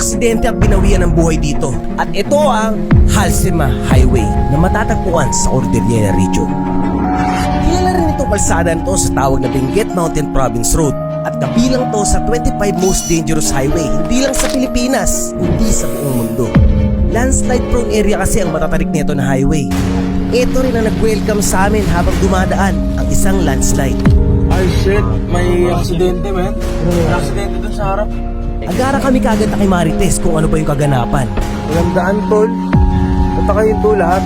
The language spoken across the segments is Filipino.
aksidente at binawian ng buhay dito. At ito ang Halsema Highway na matatagpuan sa Cordillera Region. Kilala rin itong kalsada nito sa tawag na Benguet Mountain Province Road at kabilang to sa 25 most dangerous highway hindi lang sa Pilipinas, kundi sa buong mundo. Landslide prone area kasi ang matatarik nito na highway. Ito rin ang nag-welcome sa amin habang dumadaan ang isang landslide. Ay shit, may aksidente man. May aksidente dun sa harap. Agara kami kagad na kay Marites kung ano ba yung kaganapan. Walang daan, tol. Punta kayo to lahat.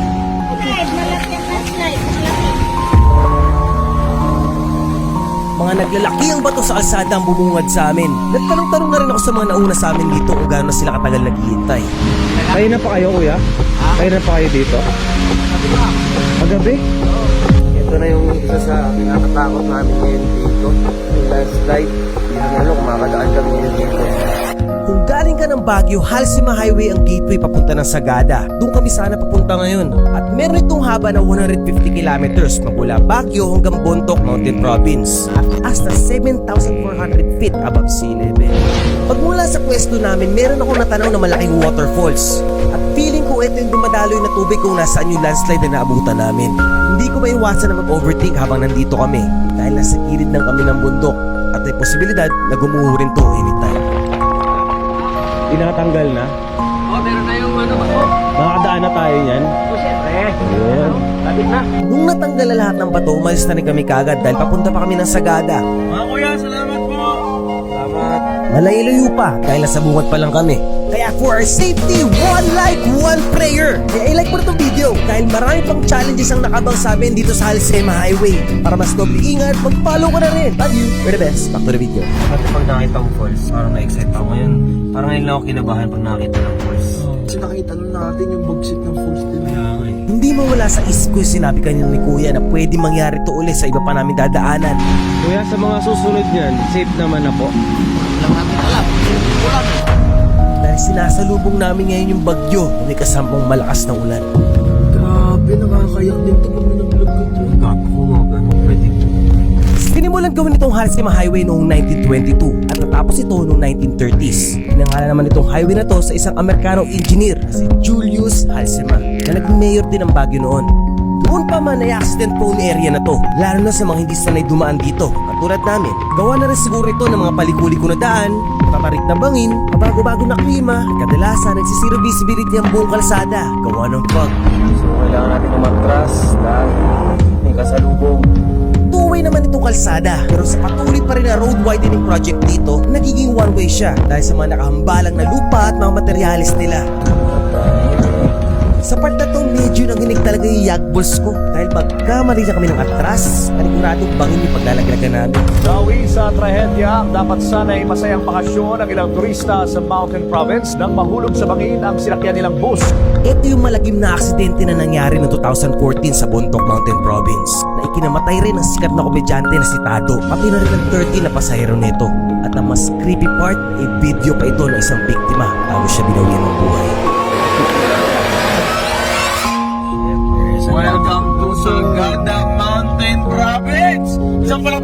Mga naglalaki ang bato sa kalsada ang bumungad sa amin. Nagtanong-tanong na rin ako sa mga nauna sa amin dito kung gaano sila katagal naghihintay. Kayo na pa kayo, kuya? Kayo na pa kayo dito? Magabi? Ito na yung isa sa pinakatakot namin ngayon dito. Yung landslide. Hindi na kumakadaan kami ngayon dito. Kung galing ka ng Baguio, Halsema Highway ang gateway papunta ng Sagada. Doon kami sana papunta ngayon. At meron itong haba na 150 kilometers magmula Baguio hanggang Bontoc Mountain Province at taas na 7,400 feet above sea level. Pagmula sa pwesto namin, meron akong natanaw na malaking waterfalls. At feeling ko ito yung dumadaloy na tubig kung nasaan yung landslide na naabutan namin. Hindi ko maiwasan na mag-overthink habang nandito kami dahil nasa gilid ng kami ng bundok at may posibilidad na gumuho rin to anytime. Tinatanggal na? Oh, meron na yung ano ba? Makakadaan na tayo niyan? Oh, syempre. Ayun. Lapit na. Nung natanggal na lahat ng bato, umalis na rin kami kagad dahil papunta pa kami ng Sagada. Mga kuya, salamat po! Salamat. Malayo-layo pa dahil nasa bungad pa lang kami. Kaya for our safety, one like, one prayer. Kaya i-like mo na itong video dahil marami pang challenges ang nakabang sa amin dito sa Halsema Highway. Para mas doble ingat, mag-follow ka na rin. Love you. We're the best. Back to the video. Pati pag nakita ko falls, parang na-excite ako ngayon. Parang ngayon lang ako kinabahan pag nakita ng falls. Kasi nakita na natin yung bagsit ng falls din. Hindi mawala sa isip ko yung sinabi kanina ni Kuya na pwede mangyari to ulit sa iba pa namin dadaanan. Kuya, sa mga susunod niyan, safe naman na po. Lang natin alam. Ulan. Dahil sinasalubong namin ngayon yung bagyo na may kasamang malakas na ulan. Grabe, nakakayak din ito pag nanablog ko ito. Gato ko mga gano'n, pwede. Sinimulan gawin itong Halsema Highway noong 1922 at natapos ito noong 1930s. Pinangalan naman itong highway na to sa isang Amerikanong engineer na si Julius Halsema na naging mayor din ng Baguio noon. Doon pa man ay accident prone area na to, lalo na sa mga hindi sanay dumaan dito. Katulad namin, gawa na rin siguro ito ng mga palikuli-ko na daan, tatarik na bangin, mabago-bago na klima, at kadalasan nagsisiro visibility ang buong kalsada, gawa ng fog. So, kailangan natin umatras dahil may kasalubong. Two-way naman itong kalsada, pero sa patuloy pa rin na road widening project dito, nagiging one-way siya dahil sa mga nakahambalang na lupa at mga materyales nila. Sa part na to, medyo nanginig talaga yung yagbols ko dahil magkamali na kami ng atras, paniguradong bangin yung paglalaglagan namin. Nawi sa trahedya, dapat sana'y masayang bakasyon ng ilang turista sa Mountain Province nang mahulog sa bangin ang sinakyan nilang bus. Ito yung malagim na aksidente na nangyari noong 2014 sa Bontoc Mountain Province na ikinamatay rin ang sikat na komedyante na si Tado, pati na rin ang 30 na pasahero nito. At ang mas creepy part, video pa ito ng isang biktima bago siya binawian ng buhay. Welcome to Sagada Mountain Province! Isang pala